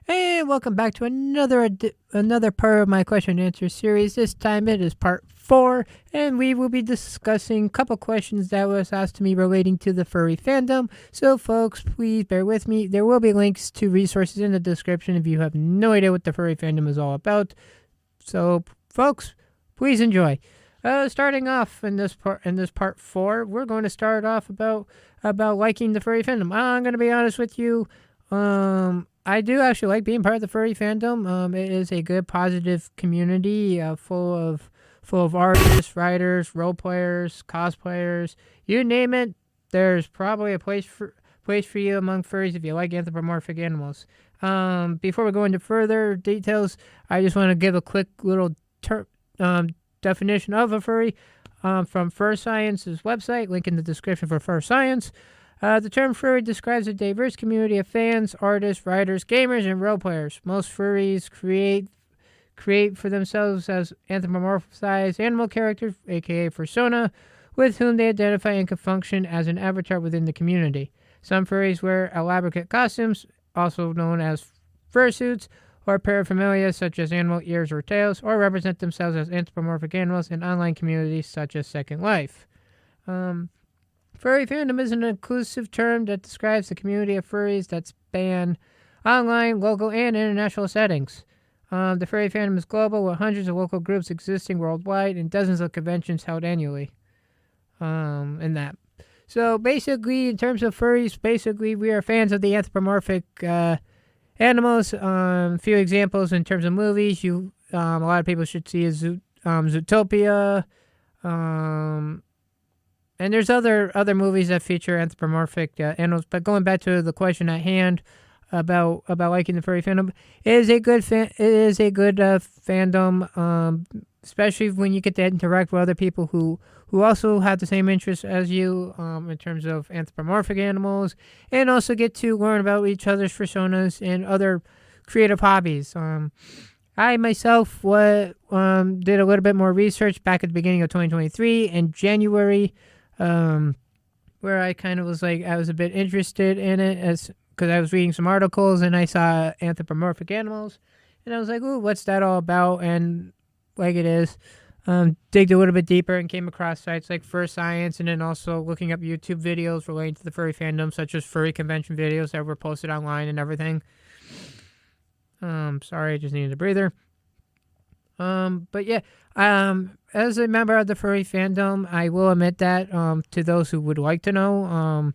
And welcome back to another part of my question and answer series. This time it is part 4, and we will be discussing a couple questions that was asked to me relating to the furry fandom. So folks, please bear with me. There will be links to resources in the description if you have no idea what the furry fandom is all about. So folks, please enjoy. Starting off in this part 4, we're going to start off about liking the furry fandom. I'm going to be honest with you. I do actually like being part of the furry fandom. It is a good, positive community full of artists, writers, role players, cosplayers, you name it. There's probably a place for you among furries if you like anthropomorphic animals. Before we go into further details, I just want to give a quick little definition of a furry from Fur Science's website. Link in the description for Fur Science. The term furry describes a diverse community of fans, artists, writers, gamers, and role players. Most furries create for themselves as anthropomorphized animal characters, aka persona, with whom they identify and can function as an avatar within the community. Some furries wear elaborate costumes, also known as fursuits, or paraphernalia such as animal ears or tails, or represent themselves as anthropomorphic animals in online communities such as Second Life. Furry fandom is an inclusive term that describes the community of furries that span online, local, and international settings. The furry fandom is global, with hundreds of local groups existing worldwide and dozens of conventions held annually. And that. So basically, in terms of furries, we are fans of the anthropomorphic animals. A few examples in terms of movies. A lot of people should see is Zootopia. And there's other movies that feature anthropomorphic animals. But going back to the question at hand about liking the furry fandom, it is a good fandom, especially when you get to interact with other people who also have the same interests as you in terms of anthropomorphic animals, and also get to learn about each other's personas and other creative hobbies. I myself did a little bit more research back at the beginning of 2023 in January. Where I kind of was like, I was a bit interested in it because I was reading some articles and I saw anthropomorphic animals, and I was like, ooh, what's that all about? And like it is, digged a little bit deeper and came across sites like Fur Science, and then also looking up YouTube videos relating to the furry fandom, such as furry convention videos that were posted online and everything. Sorry, I just needed a breather. But yeah, as a member of the furry fandom, I will admit that to those who would like to know,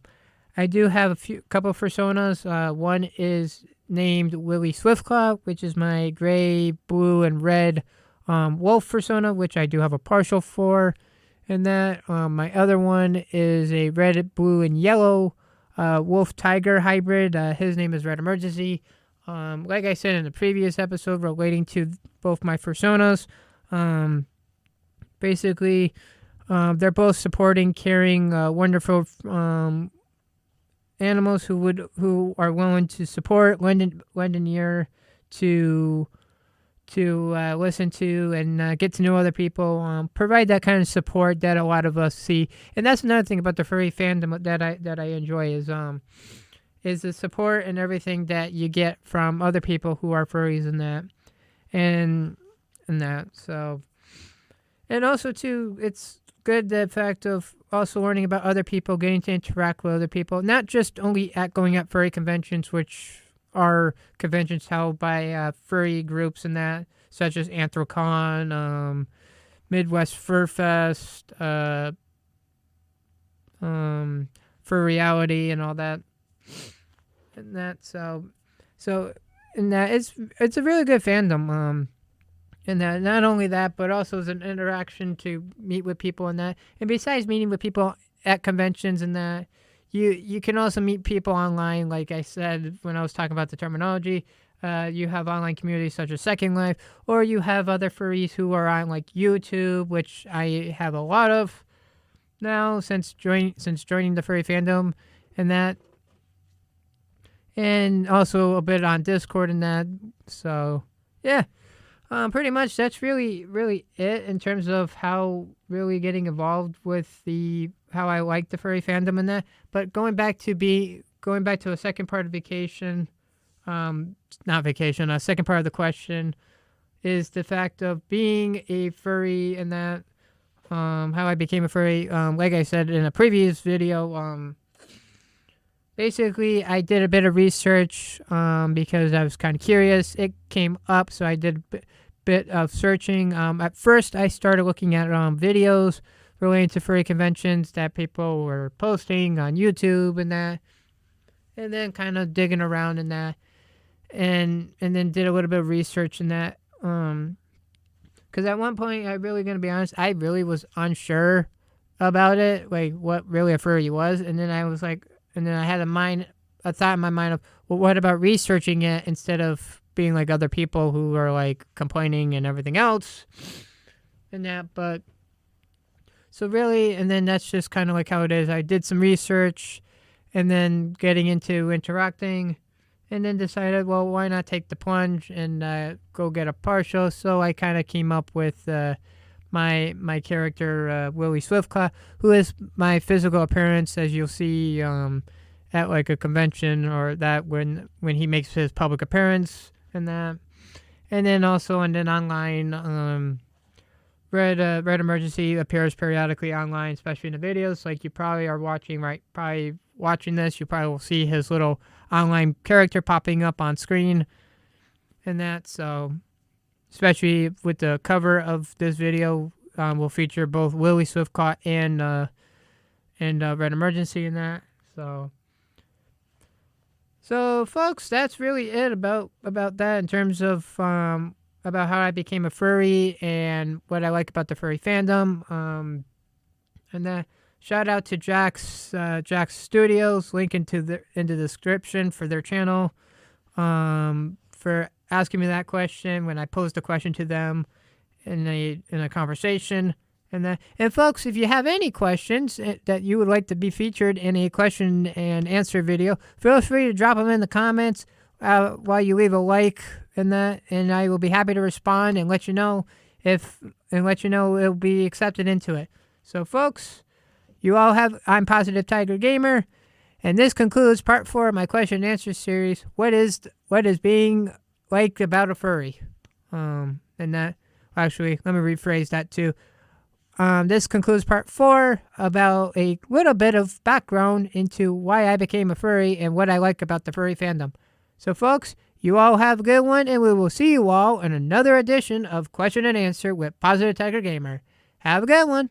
I do have a couple of personas. One is named Willie Swiftclaw, which is my gray, blue, and red wolf persona, which I do have a partial for. And that my other one is a red, blue, and yellow wolf tiger hybrid. His name is Red Emergency. Like I said in the previous episode relating to both my personas, basically, they're both supporting, caring, wonderful animals who are willing to support, lend an ear to listen to and get to know other people, provide that kind of support that a lot of us see. And that's another thing about the furry fandom that I enjoy is the support and everything that you get from other people who are furries and that. So, and also too, it's good the fact of also learning about other people, getting to interact with other people, not just only going at furry conventions, which are conventions held by furry groups and that, such as Anthrocon, Midwest Fur Fest, Fur Reality, and all that. And that so in that it's a really good fandom. And that not only that, but also as an interaction to meet with people and that. And besides meeting with people at conventions and that, you can also meet people online. Like I said when I was talking about the terminology, you have online communities such as Second Life, or you have other furries who are on like YouTube, which I have a lot of now since joining the furry fandom and that. And also a bit on Discord and that. So, yeah. Pretty much that's really, really it in terms of how really getting involved with how I like the furry fandom and that. But going back to a second part of vacation, not vacation. Second part of the question is the fact of being a furry and that how I became a furry. Like I said in a previous video, basically I did a bit of research because I was kind of curious. It came up, so I did a bit of searching. At first, I started looking at videos related to furry conventions that people were posting on YouTube and that, and then kind of digging around in that, and then did a little bit of research in that. Because at one point, I'm really going to be honest, I really was unsure about it, like what really a furry was. And then I was like, and then I had a thought in my mind of, well, what about researching it instead of being like other people who are like complaining and everything else and that. But so really, and then that's just kind of like how it is. I did some research and then getting into interacting, and then decided, well, why not take the plunge and go get a partial? So I kind of came up with my character, Willie Swiftclaw, who is my physical appearance, as you'll see at like a convention or that when he makes his public appearance and that. And then also, and then online, Red Emergency appears periodically online, especially in the videos. Like you probably are watching, right? Probably watching this, you probably will see his little online character popping up on screen and that. So, especially with the cover of this video, will feature both Willie Swiftclaw and Red Emergency in that. So folks, that's really it about that in terms of about how I became a furry and what I like about the furry fandom. And that shout out to Jack's Studios, link into the description for their channel, for asking me that question when I posed a question to them in a conversation. And folks, if you have any questions that you would like to be featured in a question and answer video, feel free to drop them in the comments while you leave a like and that, and I will be happy to respond and let you know it'll be accepted into it. So folks, I'm Positive Tiger Gamer, and this concludes part 4 of my question and answer series. What is being like about a furry? And that, actually, let me rephrase that too. This concludes part 4 about a little bit of background into why I became a furry and what I like about the furry fandom. So folks, you all have a good one, and we will see you all in another edition of Question and Answer with Positive Tiger Gamer. Have a good one.